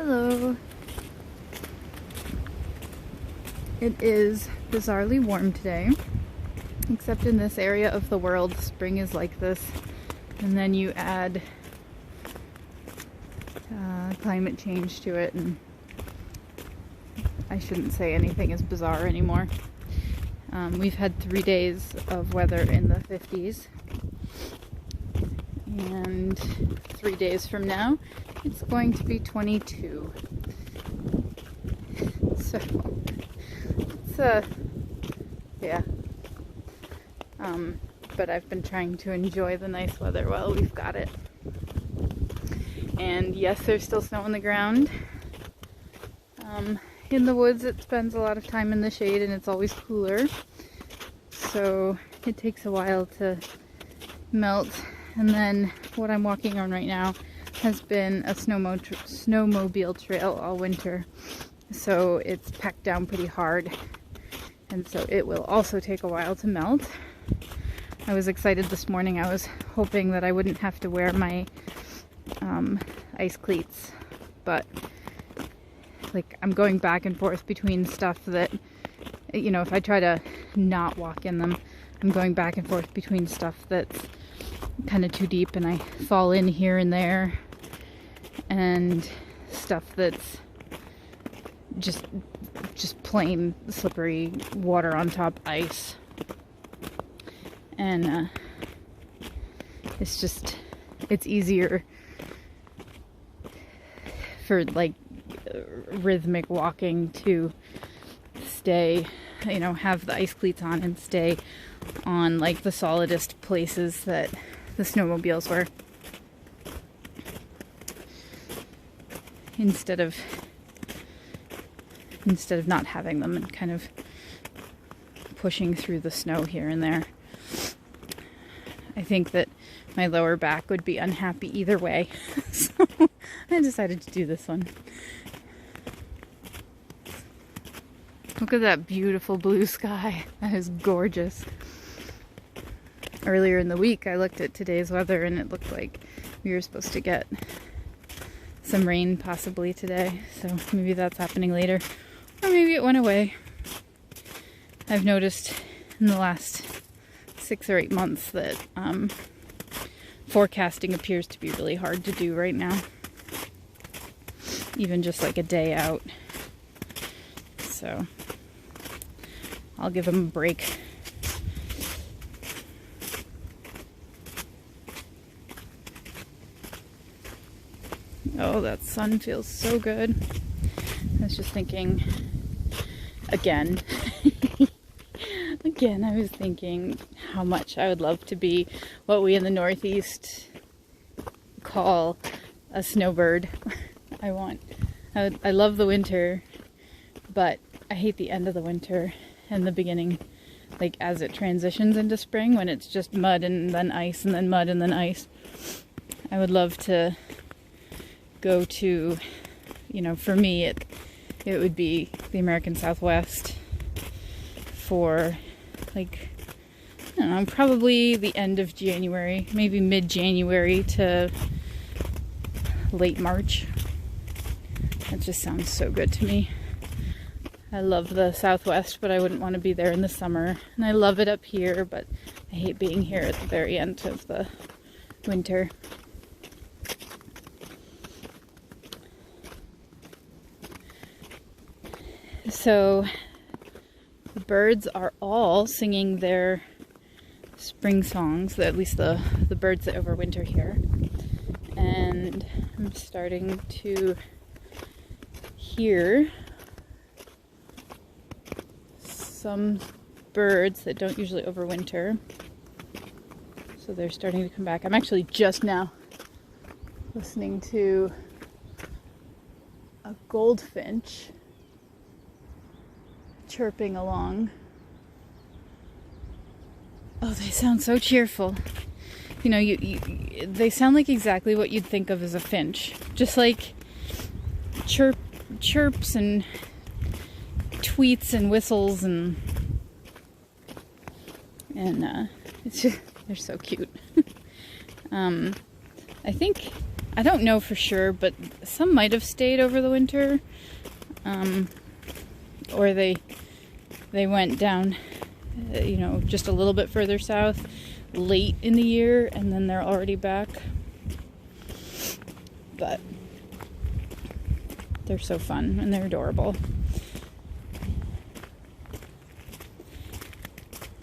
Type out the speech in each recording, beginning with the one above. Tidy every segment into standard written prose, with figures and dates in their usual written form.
Hello. It is bizarrely warm today, except in this area of the world, spring is like this, and then you add climate change to it, and I shouldn't say anything is bizarre anymore. We've had 3 days of weather in the 50s, and 3 days from now it's going to be 22. So it's yeah. But I've been trying to enjoy the nice weather while we've got it. And yes, there's still snow on the ground. In the woods it spends a lot of time in the shade and it's always cooler, so it takes a while to melt. And then what I'm walking on right now has been a snowmobile trail all winter, so it's packed down pretty hard, and so it will also take a while to melt. I was excited this morning. I was hoping that I wouldn't have to wear my ice cleats, but like I'm going back and forth between stuff that, you know, if I try to not walk in them, I'm going back and forth between stuff that's kind of too deep and I fall in here and there, and stuff that's just plain slippery water on top ice. And it's easier for like rhythmic walking to stay, you know, have the ice cleats on and stay on like the solidest places that the snowmobiles were, instead of not having them and kind of pushing through the snow here and there. I think that my lower back would be unhappy either way, so I decided to do this one. Look at that beautiful blue sky. That is gorgeous. Earlier in the week I looked at today's weather and it looked like we were supposed to get some rain possibly today, so maybe that's happening later, or maybe it went away. I've noticed in the last 6 or 8 months that forecasting appears to be really hard to do right now, even just like a day out, so I'll give them a break. Oh, that sun feels so good. I was just thinking, again, I was thinking how much I would love to be what we in the Northeast call a snowbird. I love the winter, but I hate the end of the winter and the beginning, like as it transitions into spring, when it's just mud and then ice and then mud and then ice. I would love to go to, you know, for me it would be the American Southwest for like, I don't know, probably the end of January, maybe mid-January to late March. That just sounds so good to me. I love the Southwest, but I wouldn't want to be there in the summer. And I love it up here, but I hate being here at the very end of the winter. So the birds are all singing their spring songs, at least the birds that overwinter here. And I'm starting to hear some birds that don't usually overwinter. So they're starting to come back. I'm actually just now listening to a goldfinch chirping along. Oh, they sound so cheerful. You know, they sound like exactly what you'd think of as a finch. Just like chirps and tweets and whistles and it's just, they're so cute. I think I don't know for sure, but some might have stayed over the winter, or they went down, just a little bit further south late in the year, and then they're already back. But they're so fun and they're adorable.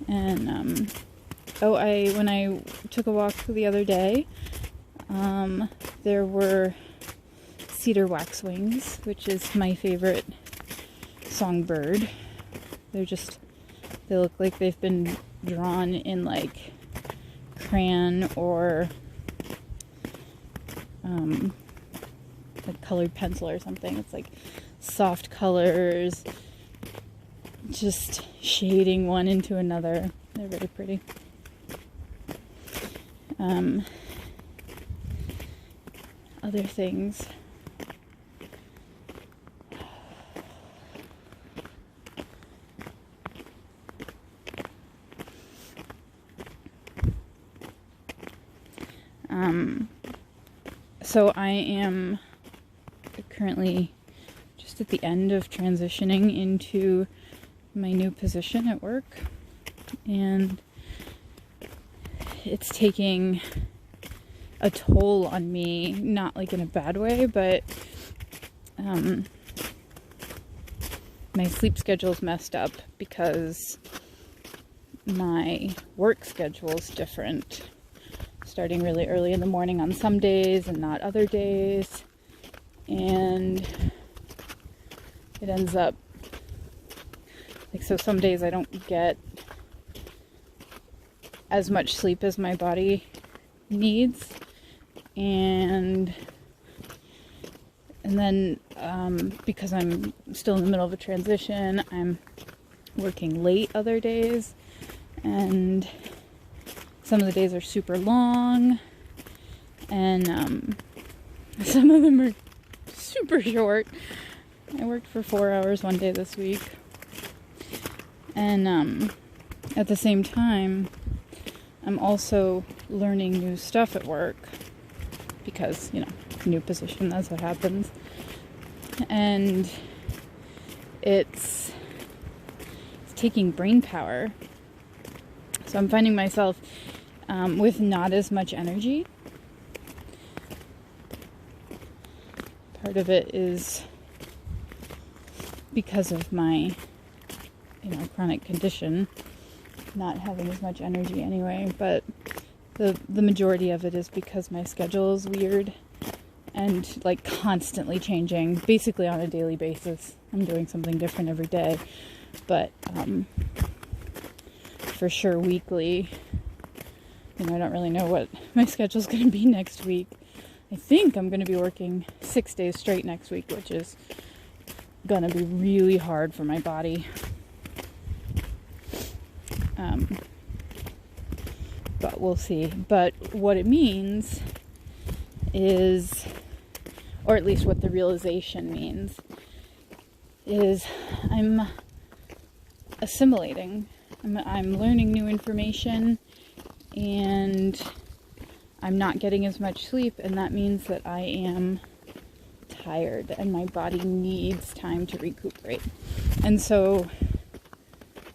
And when I took a walk the other day, there were cedar waxwings, which is my favorite songbird. They look like they've been drawn in like crayon or like colored pencil or something. It's like soft colors, just shading one into another. They're very pretty. Other things. So I am currently just at the end of transitioning into my new position at work, and it's taking a toll on me, not like in a bad way, but my sleep schedule's messed up because my work schedule's different, starting really early in the morning on some days and not other days, and it ends up like, so some days I don't get as much sleep as my body needs, and then because I'm still in the middle of a transition, I'm working late other days, and some of the days are super long, and some of them are super short. I worked for 4 hours one day this week, and at the same time I'm also learning new stuff at work because, new position, that's what happens. And it's taking brain power. So I'm finding myself with not as much energy. Part of it is because of my, chronic condition, not having as much energy anyway, but the majority of it is because my schedule is weird and like constantly changing, basically on a daily basis. I'm doing something different every day, but for sure weekly, I don't really know what my schedule's going to be next week. I think I'm going to be working 6 days straight next week, which is going to be really hard for my body. But we'll see. But what it means is, or at least what the realization means, is I'm assimilating. I'm learning new information, and I'm not getting as much sleep, and that means that I am tired and my body needs time to recuperate. And so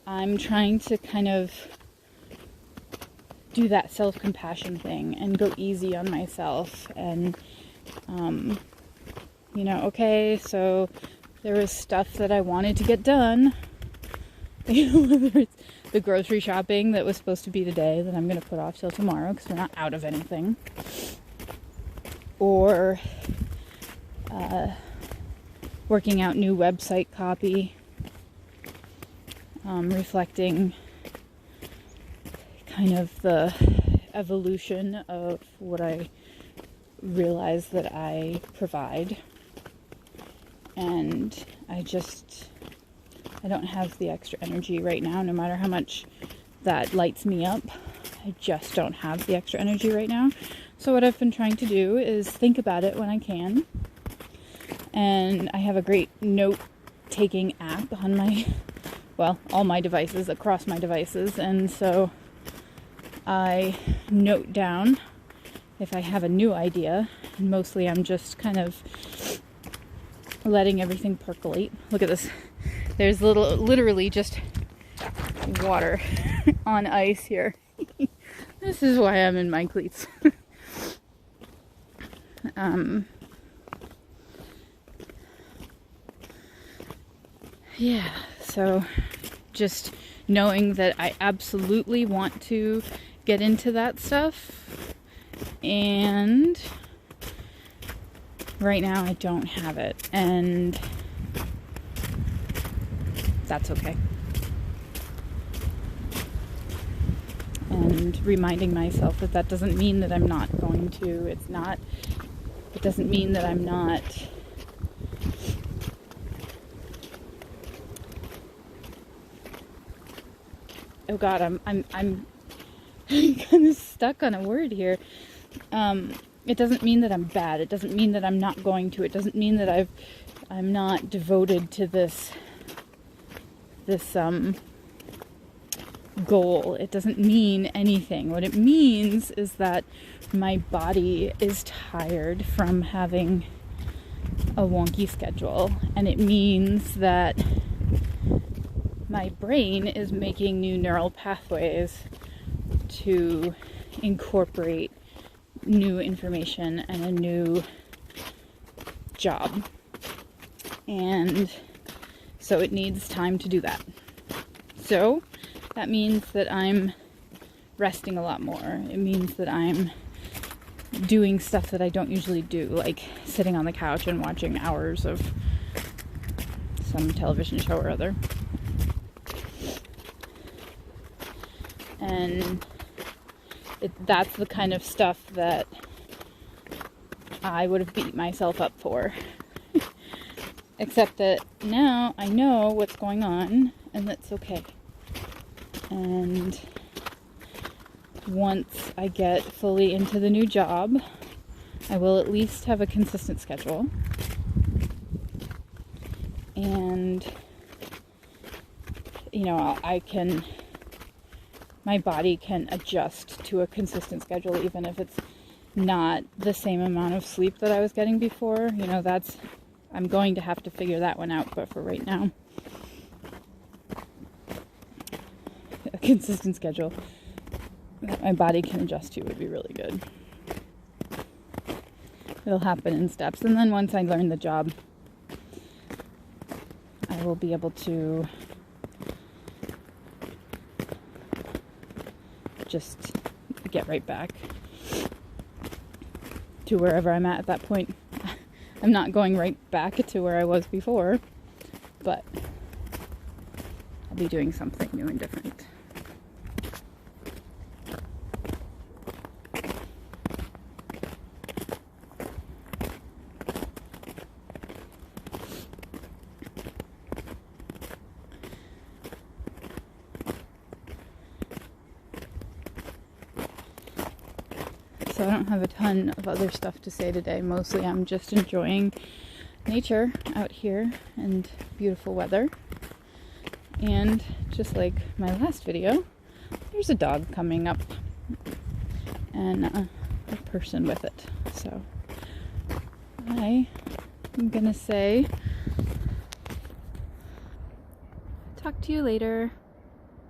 I'm trying to kind of do that self-compassion thing and go easy on myself, and okay, so there was stuff that I wanted to get done, whether it's the grocery shopping that was supposed to be today that I'm going to put off till tomorrow because we're not out of anything, or working out new website copy, reflecting kind of the evolution of what I realize that I provide. And I don't have the extra energy right now, no matter how much that lights me up. I just don't have the extra energy right now. So what I've been trying to do is think about it when I can. And I have a great note-taking app on all my devices, across my devices. And so I note down if I have a new idea. And mostly I'm just kind of letting everything percolate. Look at this. There's literally just water on ice here. This is why I'm in my cleats. Yeah, so just knowing that I absolutely want to get into that stuff, and right now I don't have it, and that's okay. And reminding myself that that doesn't mean that I'm not going to. It doesn't mean that I'm not oh god, I'm kind of stuck on a word here. It doesn't mean that I'm bad. It doesn't mean that I'm not going to. It doesn't mean that I'm not devoted to this goal. It doesn't mean anything. What it means is that my body is tired from having a wonky schedule, and it means that my brain is making new neural pathways to incorporate new information and a new job. And so it needs time to do that. So that means that I'm resting a lot more. It means that I'm doing stuff that I don't usually do, like sitting on the couch and watching hours of some television show or other. And that's the kind of stuff that I would have beat myself up for. Except that now I know what's going on, and that's okay. And once I get fully into the new job, I will at least have a consistent schedule. And, my body can adjust to a consistent schedule, even if it's not the same amount of sleep that I was getting before. I'm going to have to figure that one out, but for right now, a consistent schedule that my body can adjust to would be really good. It'll happen in steps, and then once I learn the job, I will be able to just get right back to wherever I'm at that point. I'm not going right back to where I was before, but I'll be doing something new and different. So I don't have a ton of other stuff to say today. Mostly I'm just enjoying nature out here and beautiful weather. And just like my last video, there's a dog coming up and a person with it. So I am gonna say, talk to you later.